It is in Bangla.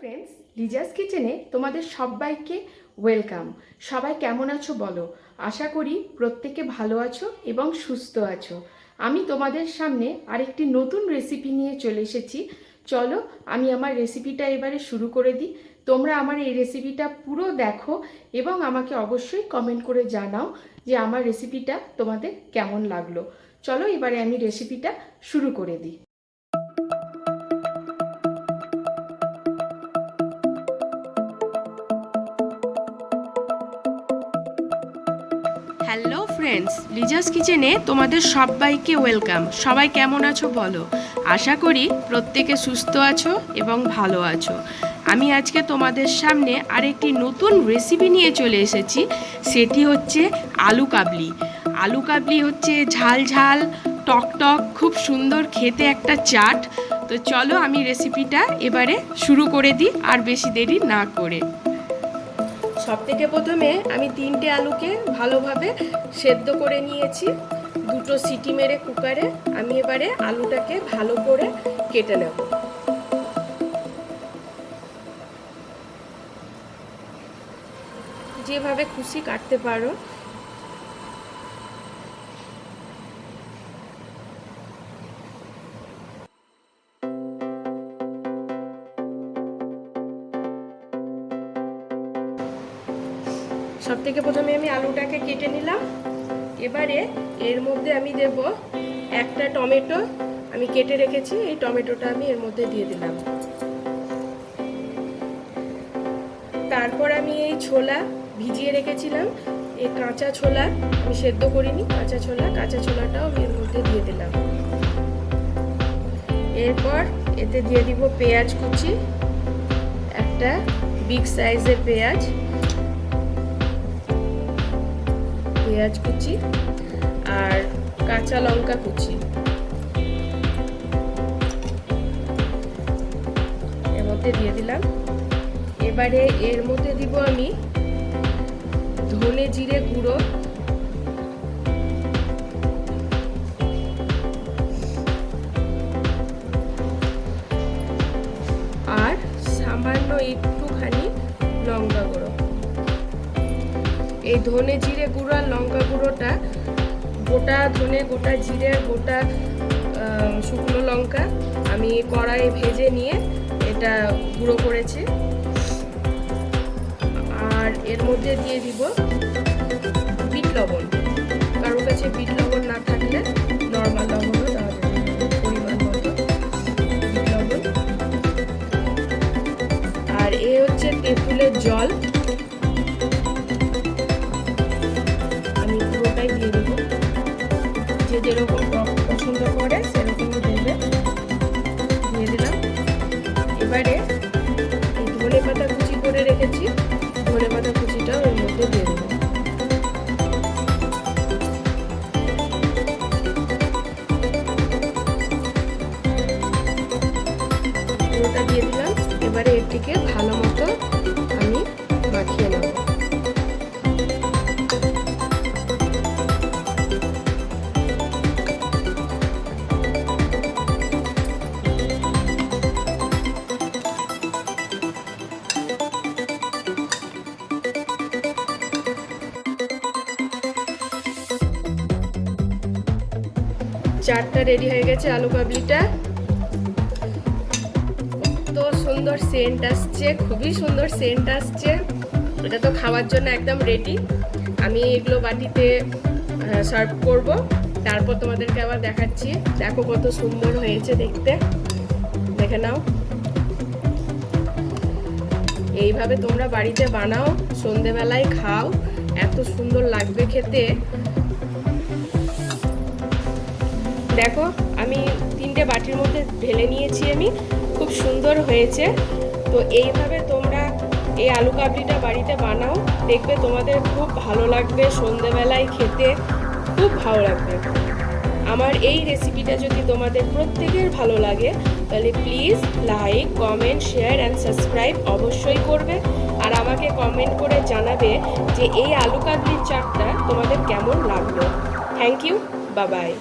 ফ্রেন্ডস, লিজাস কিচেনে তোমাদের সবাইকে ওয়েলকাম। সবাই কেমন আছো বলো? আশা করি প্রত্যেকে ভালো আছো এবং সুস্থ আছো। আমি তোমাদের সামনে আরেকটি নতুন রেসিপি নিয়ে চলে এসেছি। চলো আমি আমার রেসিপিটা এবারে শুরু করে দিই। তোমরা আমার এই রেসিপিটা পুরো দেখো এবং আমাকে অবশ্যই কমেন্ট করে জানাও যে আমার রেসিপিটা তোমাদের কেমন লাগলো। চলো এবারে আমি রেসিপিটা শুরু করে দিই। হ্যালো ফ্রেন্ডস, লিজাস কিচেনে তোমাদের সবাইকে ওয়েলকাম। সবাই কেমন আছো বলো? আশা করি প্রত্যেকে সুস্থ আছো এবং ভালো আছো। আমি আজকে তোমাদের সামনে আরেকটি নতুন রেসিপি নিয়ে চলে এসেছি। সেটি হচ্ছে আলু কাবলি। আলু কাবলি হচ্ছে ঝাল ঝাল টক টক খুব সুন্দর খেতে একটা চাট। তো চলো আমি রেসিপিটা এবারে শুরু করে দিই আর বেশি দেরি না করে। সবথেকে প্রথমে আমি 3টে আলুকে ভালোভাবে সেদ্ধ করে নিয়েছি। 2টো সিটি মেরে কুকারে আমি এবারে আলুটাকে ভালো করে কেটে নেব। যেভাবে খুশি কাটতে পারো। সবথেকে প্রথমে আমি আলুটাকে কেটে নিলাম। এবারে এর মধ্যে আমি দেব একটা টমেটো আমি কেটে রেখেছি। এই টমেটোটা আমি এর মধ্যে দিয়ে দিলাম। তারপর আমি এই ছোলা ভিজিয়ে রেখেছিলাম, এই কাঁচা ছোলা আমি সেদ্ধ করিনি, কাঁচা ছোলাটাও আমি এর মধ্যে দিয়ে দিলাম। এরপর এতে দিয়ে দিব পেঁয়াজ কুচি, একটা বিগ সাইজের পেঁয়াজ কুচি আর কাঁচা লঙ্কা কুচি এর মধ্যে দিয়ে দিলাম। এবারে এর মধ্যে দিব আমি ধনে জিরে গুঁড়ো, আর সামান্য একটুখানি লঙ্কা গুঁড়ো। এই ধনে জিরে গুঁড়ো আর লঙ্কা গুঁড়োটা গোটা ধনে, গোটা জিরে, গোটা শুকনো লঙ্কা আমি কড়াইয়ে ভেজে নিয়ে এটা গুঁড়ো করেছি। আর এর মধ্যে দিয়ে দিব বিট লবণ। কারোর কাছে বিট লবণ না থাকলে নর্মাল লবণও দেওয়া যাবে, পরিমাণ মতো বিট লবণ। আর এ হচ্ছে তেঁতুলের জল, দিয়ে দেবো। যে যেরকম টক পছন্দ করে সেরকমই দেবে, দিয়ে দিলাম। এবারে এই ধনে পাতা কুচি করে রেখেছি, ধনে পাতা কুচিটাও এর মধ্যে দিয়ে দেবো। পুরোটা দিয়ে দিলাম। এবারে এটিকে ভালো মতো আমি মাখিয়ে নেব। চাটটা রেডি হয়ে গেছে, আলু কাবলিটা। কত সুন্দর সেন্ট আসছে, খুবই সুন্দর সেন্ট আসছে। এটা তো খাওয়ার জন্য একদম রেডি। আমি এগুলো বাটিতে সার্ভ করব, তারপর তোমাদেরকে আবার দেখাচ্ছি। দেখো কত সুন্দর হয়েছে দেখতে, দেখে নাও। এইভাবে তোমরা বাড়িতে বানাও, সন্ধেবেলায় খাও, এত সুন্দর লাগবে খেতে। দেখো আমি 3টে বাটির মধ্যে ঢেলে নিয়েছি, আমি খুব সুন্দর হয়েছে। তো এইভাবে তোমরা এই আলু কাবলিটা বাড়িতে বানাও, দেখবে তোমাদের খুব ভালো লাগবে, সন্ধেবেলায় খেতে খুব ভালো লাগবে। আমার এই রেসিপিটা যদি তোমাদের প্রত্যেকের ভালো লাগে তাহলে please like, comment, share and subscribe অবশ্যই করবে। আর আমাকে কমেন্ট করে জানাবে যে এই আলু কাবলির চাটটা তোমাদের কেমন লাগলো। Thank you, bye by.